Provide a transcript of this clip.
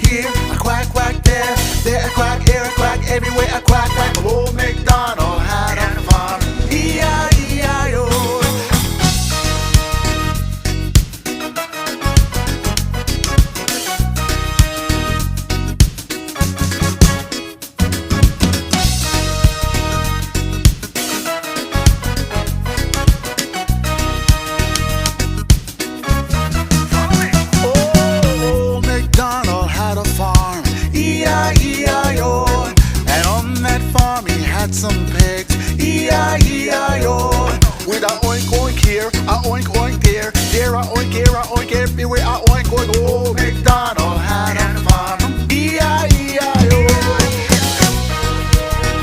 here, a quack, quack there. There a quack, here a quack, everywhere a quack, quack. Old MacDonald had a farm. E-I-E-I-O. Old MacDonald had a farm, E-I-E-I-O. And on that farm he had some pigs.